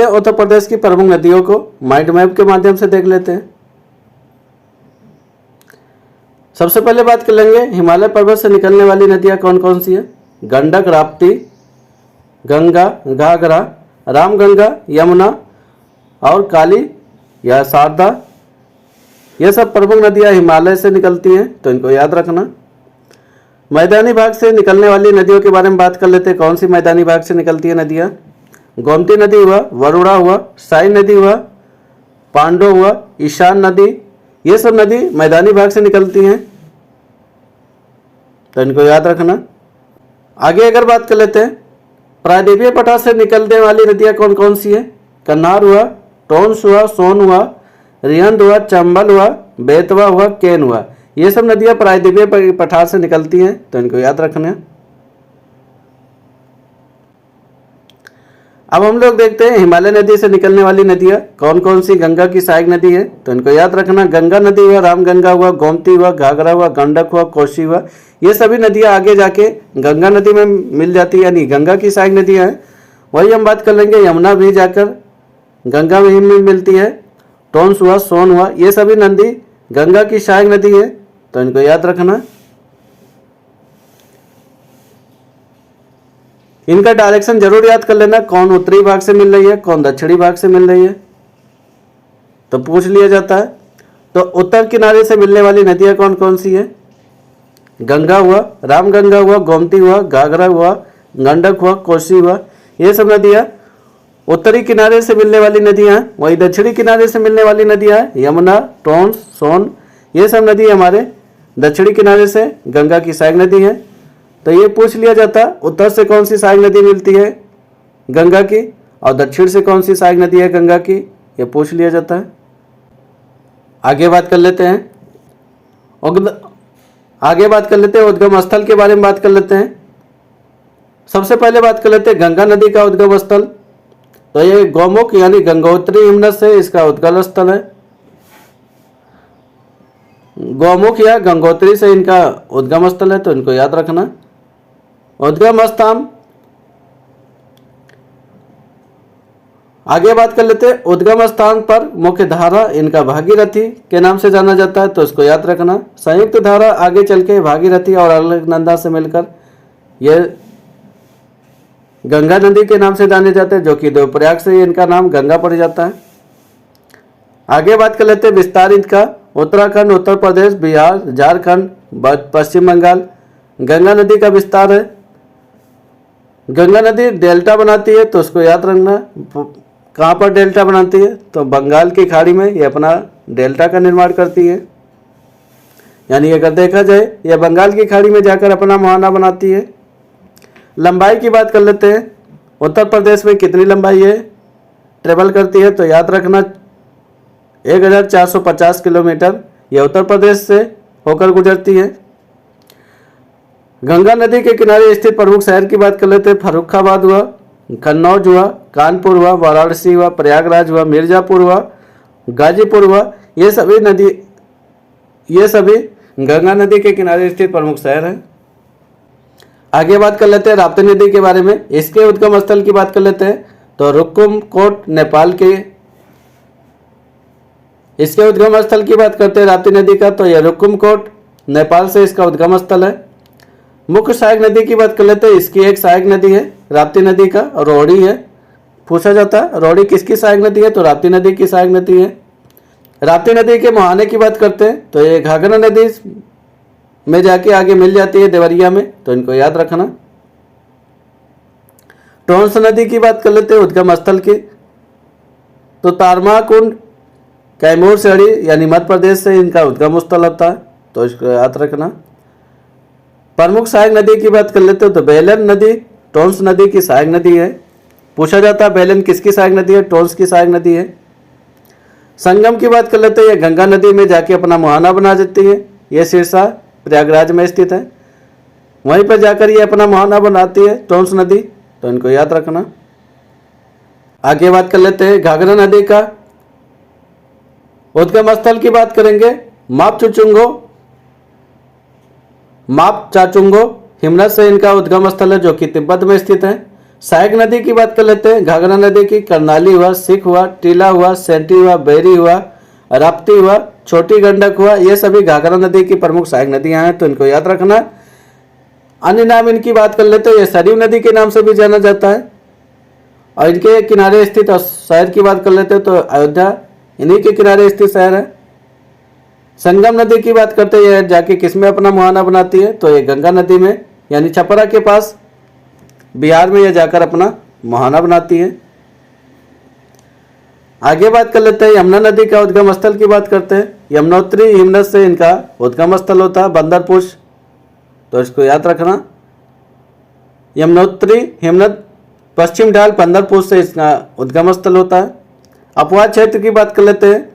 उत्तर प्रदेश की प्रमुख नदियों को माइंड मैप के माध्यम से देख लेते हैं। सबसे पहले बात कर लेंगे हिमालय पर्वत से निकलने वाली नदियां कौन कौन सी है। गंडक, राप्ती, गंगा, घाघरा, रामगंगा, यमुना और काली या शारदा, ये सब प्रमुख नदियां हिमालय से निकलती हैं, तो इनको याद रखना। मैदानी भाग से निकलने वाली नदियों के बारे में बात कर लेते हैं। कौन सी मैदानी भाग से निकलती है नदियाँ। गोमती नदी हुआ, वरुणा हुआ, साई नदी हुआ, पांडव हुआ, ईशान नदी, ये सब नदी मैदानी भाग से निकलती हैं, तो इनको याद रखना। आगे अगर बात कर लेते हैं प्रायद्वीपीय पठार से निकलने वाली नदियाँ कौन कौन सी है। कन्हार हुआ, टोंस हुआ, सोन हुआ, रिहंद हुआ, चंबल हुआ, बेतवा हुआ, केन हुआ, ये सब नदियाँ प्रायद्वीपीय पठार से निकलती हैं, तो इनको याद रखना। अब हम लोग देखते हैं हिमालय नदी से निकलने वाली नदियाँ कौन कौन सी। गंगा की सहायक नदी है, तो इनको याद रखना। गंगा नदी हुआ, रामगंगा हुआ, गोमती हुआ, घाघरा हुआ, गंडक हुआ, कोसी हुआ, ये सभी नदियाँ आगे जाके गंगा नदी में मिल जाती है, यानी गंगा की सहायक नदियाँ हैं। वही हम बात कर लेंगे यमुना भी जाकर गंगा में ही मिलती है। टोंस हुआ, सोन हुआ, ये सभी नदी गंगा की सहायक नदी है, तो इनको याद रखना। इनका डायरेक्शन जरूर याद कर लेना, कौन उत्तरी भाग से मिल रही है, कौन दक्षिणी भाग से मिल रही है, तो पूछ लिया जाता है। तो उत्तर किनारे से मिलने वाली नदियाँ कौन कौन सी है। गंगा हुआ, रामगंगा हुआ, गोमती हुआ, घाघरा हुआ, गंडक हुआ, कोसी हुआ, ये सब नदियाँ उत्तरी किनारे से मिलने वाली नदियाँ हैं। वही दक्षिणी किनारे से मिलने वाली नदियाँ हैं यमुना, टोंस, सोन, ये सब नदी हमारे दक्षिणी किनारे से गंगा की सहायक नदी है, तो ये पूछ लिया जाता है उत्तर से कौन सी सहायक नदी मिलती है गंगा की, और दक्षिण से कौन सी सहायक नदी है गंगा की, ये पूछ लिया जाता है। आगे बात कर लेते हैं उद्गम स्थल के बारे में बात कर लेते हैं। सबसे पहले बात कर लेते हैं गंगा नदी का उद्गम स्थल, तो ये गौमुख यानी गंगोत्री हिमनद से इसका उद्गम स्थल है। गौमुख या गंगोत्री से इनका उद्गम स्थल है, तो इनको याद रखना। उद्गम स्थान आगे बात कर लेते हैं। उद्गम स्थान पर मुख्य धारा इनका भागीरथी के नाम से जाना जाता है, तो इसको याद रखना। संयुक्त धारा आगे चल के भागीरथी और अलकनंदा से मिलकर ये गंगा नदी के नाम से जाने जाते हैं, जो कि देवप्रयाग से इनका नाम गंगा पड़ जाता है। आगे बात कर लेते हैं विस्तार इनका। उत्तराखंड, उत्तर प्रदेश, बिहार, झारखंड, पश्चिम बंगाल, गंगा नदी का विस्तार है। गंगा नदी डेल्टा बनाती है, तो उसको याद रखना। कहाँ पर डेल्टा बनाती है, तो बंगाल की खाड़ी में ये अपना डेल्टा का निर्माण करती है, यानी अगर देखा जाए यह बंगाल की खाड़ी में जाकर अपना मुहाना बनाती है। लंबाई की बात कर लेते हैं। उत्तर प्रदेश में कितनी लंबाई है ट्रेवल करती है, तो याद रखना 1450 किलोमीटर यह उत्तर प्रदेश से होकर गुजरती है। गंगा नदी के किनारे स्थित प्रमुख शहर की बात कर लेते हैं। फर्रुखाबाद हुआ, कन्नौज हुआ, कानपुर हुआ, वाराणसी हुआ, प्रयागराज हुआ, मिर्जापुर हुआ, गाजीपुर हुआ, ये सभी गंगा नदी के किनारे स्थित प्रमुख शहर हैं। आगे बात कर लेते हैं राप्ती नदी के बारे में। इसके उद्गम स्थल की बात कर लेते हैं, तो रुक्मकोट नेपाल के इसके उद्गम स्थल की बात करते हैं राप्ती नदी का, तो यह रुक्मकोट नेपाल से इसका उद्गम स्थल है। मुख्य सहायक नदी की बात कर लेते हैं। इसकी एक सहायक नदी है राप्ती नदी का, रोहड़ी है। पूछा जाता है रोहड़ी किसकी सहायक नदी है, तो राप्ती नदी की सहायक नदी है। राप्ती नदी के मुहाने की बात करते हैं, तो ये घाघरा नदी में जाके आगे मिल जाती है देवरिया में, तो इनको याद रखना। टोंस नदी की बात कर लेते हैं उद्गम स्थल की, तो तारमाकुंड कैमूर सेड़ी यानी मध्य प्रदेश से इनका उद्गम स्थल होता है, तो इसको याद रखना। प्रमुख सहायक नदी की बात कर लेते हो, तो बेलन नदी टोंस नदी की सहायक नदी है। पूछा जाता है बेलन किसकी सहायक नदी है, टोंस की सहायक नदी है। संगम की बात कर लेते हैं, यह गंगा नदी में जाके अपना मुहाना बना देती है। यह सिरसा प्रयागराज में स्थित है, वहीं पर जाकर ये अपना मुहाना बनाती है टोंस नदी, तो इनको याद रखना। आगे बात कर लेते हैं घाघरा नदी का उद्गम स्थल की बात करेंगे। माप चाचुंगो हिमनद से इनका उद्गम स्थल है, जो कि तिब्बत में स्थित है। सहायक नदी की बात कर लेते हैं। घाघरा नदी की करनाली हुआ, सिख हुआ, टीला हुआ, सेंटी हुआ, बेरी हुआ, राप्ती हुआ, छोटी गंडक हुआ, ये सभी घाघरा नदी की प्रमुख सहायक नदियां हैं, तो इनको याद रखना। अन्य नाम इनकी बात कर लेते हैं। ये सरयू नदी के नाम से भी जाना जाता है और इनके किनारे स्थित शहर की बात कर लेते हैं तो अयोध्या इन्हीं के किनारे स्थित शहर है। संगम नदी की बात करते हैं, जाके किसमें अपना मुहाना बनाती है, तो ये गंगा नदी में यानी छपरा के पास बिहार में यह जाकर अपना मुहाना बनाती है। आगे बात कर लेते हैं यमुना नदी का उद्गम स्थल की बात करते हैं। यमुनोत्री हिमनद से इनका उद्गम स्थल होता है बंदरपुर, तो इसको याद रखना। यमुनोत्री हिमनद पश्चिम ढाल बंदरपुर से इसका उद्गम स्थल होता है। अपवाद क्षेत्र की बात कर लेते हैं।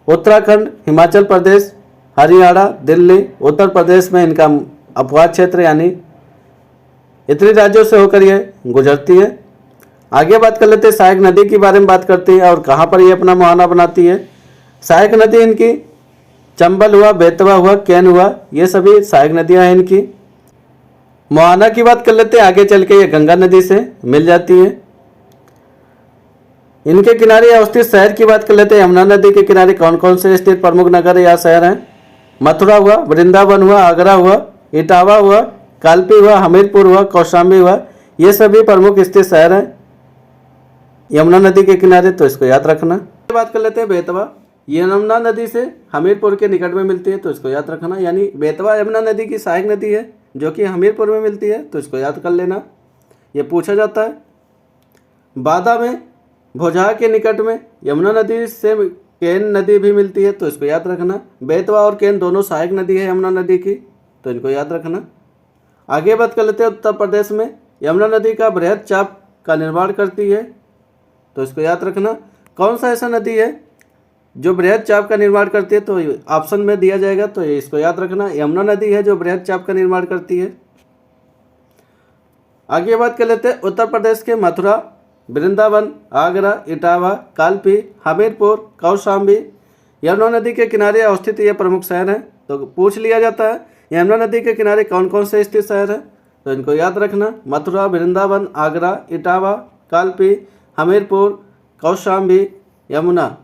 उत्तराखंड, हिमाचल प्रदेश, हरियाणा, दिल्ली, उत्तर प्रदेश में इनका अपवाद क्षेत्र यानी इतने राज्यों से होकर ये गुजरती है। आगे बात कर लेते हैं सहायक नदी के बारे में बात करती है और कहाँ पर ये अपना मुहाना बनाती है। सहायक नदी इनकी चंबल हुआ, बेतवा हुआ, कैन हुआ, ये सभी सहायक नदियाँ हैं इनकी। मुहाना की बात कर लेते हैं, आगे चल के ये गंगा नदी से मिल जाती है। इनके किनारे अवस्थित शहर की बात कर लेते हैं। यमुना नदी के किनारे कौन कौन से स्थित प्रमुख नगर या शहर हैं? मथुरा हुआ, वृंदावन हुआ, आगरा हुआ, इटावा हुआ, कालपी हुआ, हमीरपुर हुआ, कौशाम्बी हुआ, ये सभी प्रमुख स्थित शहर हैं यमुना नदी के किनारे, तो इसको याद रखना। बात कर लेते हैं बेतवा। यमुना नदी से हमीरपुर के निकट में मिलती है, तो इसको याद रखना। यानी बेतवा यमुना नदी की सहायक नदी है जो कि हमीरपुर में मिलती है, तो इसको याद कर लेना, ये पूछा जाता है। बादा में भोजहा के निकट में यमुना नदी से केन नदी भी मिलती है, तो इसको याद रखना। बेतवा और केन दोनों सहायक नदी है यमुना नदी की, तो इनको याद रखना। आगे बात कर लेते हैं उत्तर प्रदेश में यमुना नदी का बृहद चाप का निर्माण करती है, तो इसको याद रखना। कौन सा ऐसा नदी है जो बृहद चाप का निर्माण करती है, तो ऑप्शन में दिया जाएगा, तो ये इसको याद रखना। यमुना नदी है जो बृहद चाप का निर्माण करती है। आगे बात कर लेते हैं उत्तर प्रदेश के मथुरा, वृंदावन, आगरा, इटावा, कालपी, हमीरपुर, कौशाम्बी यमुना नदी के किनारे अवस्थित ये प्रमुख शहर हैं, तो पूछ लिया जाता है यमुना नदी के किनारे कौन कौन से स्थित शहर हैं, तो इनको याद रखना। मथुरा, वृंदावन, आगरा, इटावा, कालपी, हमीरपुर, कौशाम्बी, यमुना,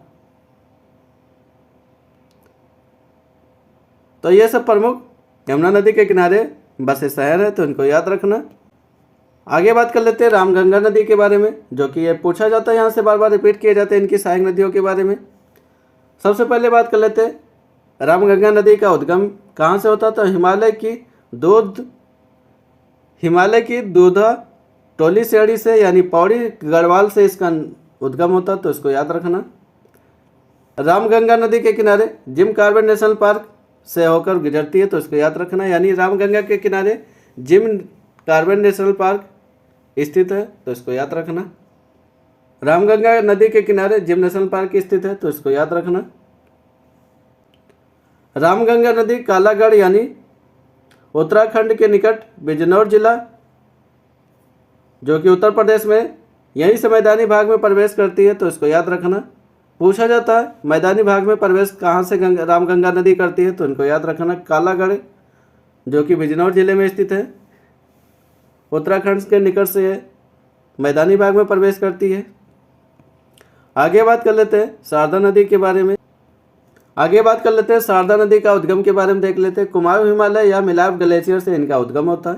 तो ये सब प्रमुख यमुना नदी के किनारे बसे शहर है, तो इनको याद रखना। आगे बात कर लेते हैं रामगंगा नदी के बारे में, जो कि ये पूछा जाता है, यहाँ से बार बार रिपीट किए जाते हैं इनकी सहायक नदियों के बारे में। सबसे पहले बात कर लेते हैं रामगंगा नदी का उद्गम कहाँ से होता, तो हिमालय की दूधा टोली सेड़ी से यानी पौड़ी गढ़वाल से इसका उद्गम होता, तो इसको याद रखना। रामगंगा नदी के किनारे जिम कार्बेट नेशनल पार्क से होकर गुजरती है, तो इसको याद रखना। यानी रामगंगा के किनारे जिम कार्बेट नेशनल पार्क स्थित है, तो इसको याद रखना। रामगंगा नदी के किनारे जिम नेशनल पार्क स्थित है, तो इसको याद रखना। रामगंगा नदी कालागढ़ यानी उत्तराखंड के निकट बिजनौर जिला, जो कि उत्तर प्रदेश में, यहीं से मैदानी भाग में प्रवेश करती है, तो इसको याद रखना। पूछा जाता है मैदानी भाग में प्रवेश कहाँ से रामगंगा नदी करती है, तो इनको याद रखना। कालागढ़ जो कि बिजनौर जिले में स्थित है, उत्तराखंड के निकट से मैदानी भाग में प्रवेश करती है। आगे बात कर लेते हैं शारदा नदी के बारे में। शारदा नदी का उद्गम के बारे में देख लेते हैं। कुमाऊं हिमालय या मिलाप ग्लेशियर से इनका उद्गम होता है।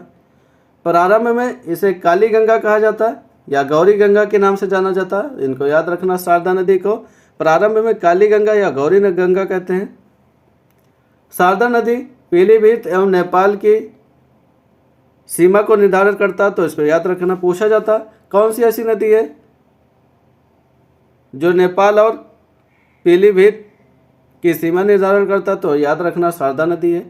प्रारंभ में इसे काली गंगा कहा जाता है या गौरी गंगा के नाम से जाना जाता है, इनको याद रखना। शारदा नदी को प्रारंभ में काली गंगा या गौरी गंगा कहते हैं। शारदा नदी पीलीभीत एवं नेपाल की सीमा को निर्धारित करता है, तो इसको याद रखना। पूछा जाता कौन सी ऐसी नदी है जो नेपाल और पीलीभीत की सीमा निर्धारण करता, तो याद रखना शारदा नदी है।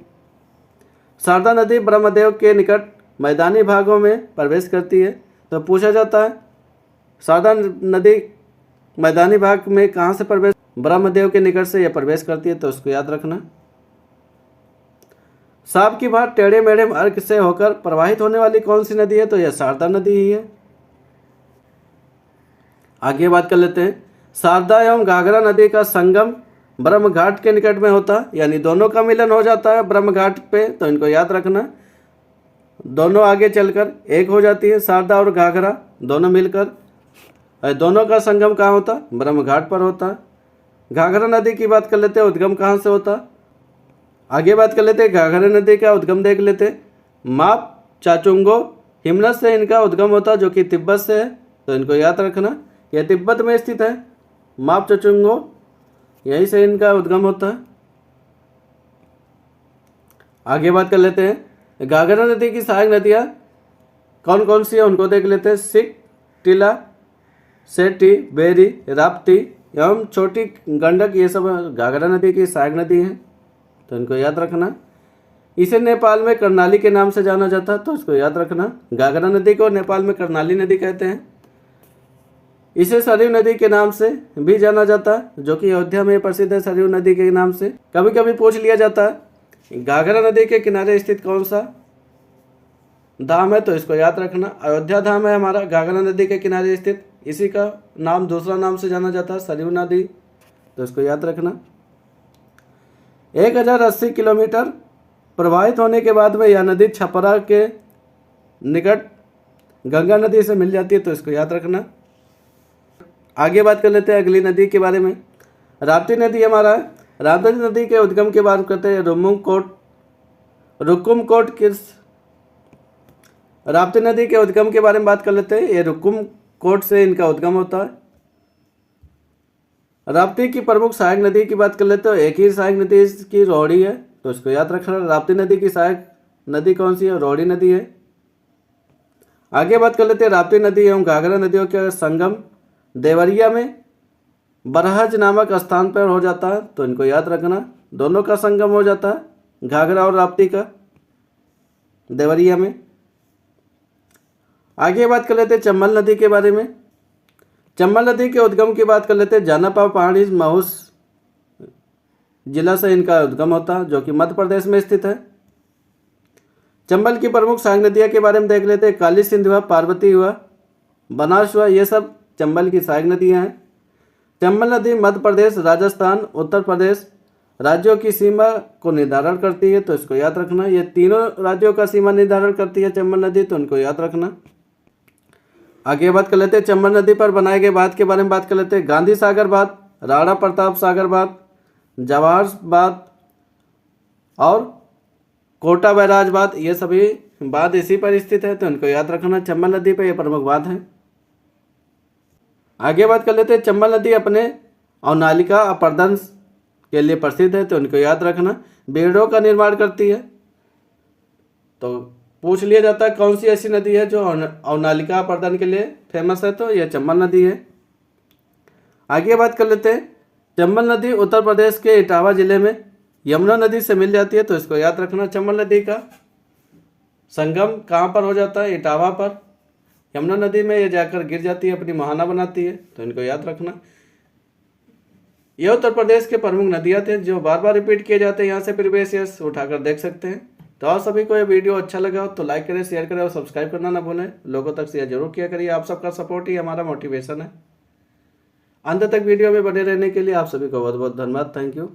शारदा नदी ब्रह्मदेव के निकट मैदानी भागों में प्रवेश करती है, तो पूछा जाता है शारदा नदी मैदानी भाग में कहाँ से प्रवेश, ब्रह्मदेव के निकट से यह प्रवेश करती है, तो उसको याद रखना। सांप की भांति टेढ़े मेढ़े मार्ग से होकर प्रवाहित होने वाली कौन सी नदी है, तो यह शारदा नदी ही है। आगे बात कर लेते हैं शारदा एवं घाघरा नदी का संगम ब्रह्म घाट के निकट में होता है, यानी दोनों का मिलन हो जाता है ब्रह्म घाट पे, तो इनको याद रखना। दोनों आगे चलकर एक हो जाती है। शारदा और घाघरा दोनों मिलकर, दोनों का संगम कहाँ होता है? ब्रह्म घाट पर होता है। घाघरा नदी की बात कर लेते हैं, उद्गम कहाँ से होता है? आगे बात कर लेते हैं, घाघरा नदी का उद्गम देख लेते हैं। माप चाचुंगो हिमनद से इनका उद्गम होता है, जो कि तिब्बत से है, तो इनको याद रखना। यह तिब्बत में स्थित है। माप चाचुंगो यहीं से इनका उद्गम होता है। आगे बात कर लेते हैं, घाघरा नदी की सहायक नदियाँ कौन कौन सी है उनको देख लेते हैं। सिक, टिला, सेठी, बेरी, राप्ती एवं छोटी गंडक, ये सब घाघरा नदी की सहायक नदी हैं, तो इनको याद रखना। इसे नेपाल में कर्णाली के नाम से जाना जाता है, तो इसको याद रखना। घाघरा नदी को नेपाल में कर्णाली नदी कहते हैं। इसे सरयू नदी के नाम से भी जाना जाता है, जो कि अयोध्या में प्रसिद्ध है सरयू नदी के नाम से। कभी कभी पूछ लिया जाता है घाघरा नदी के किनारे स्थित कौन सा धाम है, तो इसको याद रखना। अयोध्या धाम है हमारा घाघरा नदी के किनारे स्थित। इसी का नाम दूसरा नाम से जाना जाता है सरयू नदी, तो इसको याद रखना। 1080 किलोमीटर प्रवाहित होने के बाद में यह नदी छपरा के निकट गंगा नदी से मिल जाती है, तो इसको याद रखना। आगे बात कर लेते हैं अगली नदी के बारे में। राप्ती नदी हमारा है। राप्ती नदी के उद्गम की बात करते हैं। रुकुम कोट किस राप्ती नदी के उद्गम के बारे में बात कर लेते हैं। ये रुकुम कोट से इनका उद्गम होता है। राप्ती की प्रमुख सहायक नदी की बात कर लेते हैं। एक ही सहायक नदी इसकी रोहिणी है, तो इसको याद रखना। राप्ती नदी की सहायक नदी कौन सी है? रोहिणी नदी है। आगे बात कर लेते हैं राप्ती नदी एवं घाघरा नदियों के संगम देवरिया में बरहज नामक स्थान पर हो जाता है, तो इनको याद रखना। दोनों का संगम हो जाता है घाघरा और राप्ती का देवरिया में। आगे बात कर लेते हैं चंबल नदी के बारे में। चंबल नदी के उद्गम की बात कर लेते हैं। जानापा पहाड़ी महूस जिला से इनका उद्गम होता है, जो कि मध्य प्रदेश में स्थित है। चंबल की प्रमुख सहायक नदियों के बारे में देख लेते हैं। काली सिंध हुआ, पार्वती हुआ, बनास हुआ, ये सब चंबल की सहायक नदियाँ हैं। चंबल नदी मध्य प्रदेश, राजस्थान, उत्तर प्रदेश राज्यों की सीमा को निर्धारण करती है, तो इसको याद रखना। ये तीनों राज्यों का सीमा निर्धारण करती है चंबल नदी, तो इनको याद रखना। आगे बात कर लेते हैं चंबल नदी पर बनाए गए बांध के बारे में बात कर लेते हैं। गांधी सागर बांध, राणा प्रताप सागर बांध, जवाहर बांध और कोटा बैराज बांध, ये सभी बांध इसी पर स्थित है, तो इनको याद रखना। चंबल नदी पर यह प्रमुख बांध है। आगे बात कर लेते हैं चंबल नदी अपने अवनालिका अपर्दन के लिए प्रसिद्ध है, तो इनको याद रखना। बेड़ों का निर्माण करती है, तो पूछ लिया जाता है कौन सी ऐसी नदी है जो अवनालिका अपर्दन के लिए फेमस है, तो यह चंबल नदी है। आगे बात कर लेते हैं चंबल नदी उत्तर प्रदेश के इटावा जिले में यमुना नदी से मिल जाती है, तो इसको याद रखना। चंबल नदी का संगम कहाँ पर हो जाता है? इटावा पर। यमुना नदी में ये जाकर गिर जाती है, अपनी मोहना बनाती है, तो इनको याद रखना। ये उत्तर प्रदेश के प्रमुख नदियाँ थे जो बार बार रिपीट किए जाते हैं। यहाँ से प्रीवियस उठाकर देख सकते हैं। तो आप सभी को ये वीडियो अच्छा लगा हो तो लाइक करें, शेयर करें और सब्सक्राइब करना ना भूलें। लोगों तक शेयर जरूर किया करिए। आप सबका सपोर्ट ही हमारा मोटिवेशन है। अंत तक वीडियो में बने रहने के लिए आप सभी को बहुत बहुत धन्यवाद। Thank you.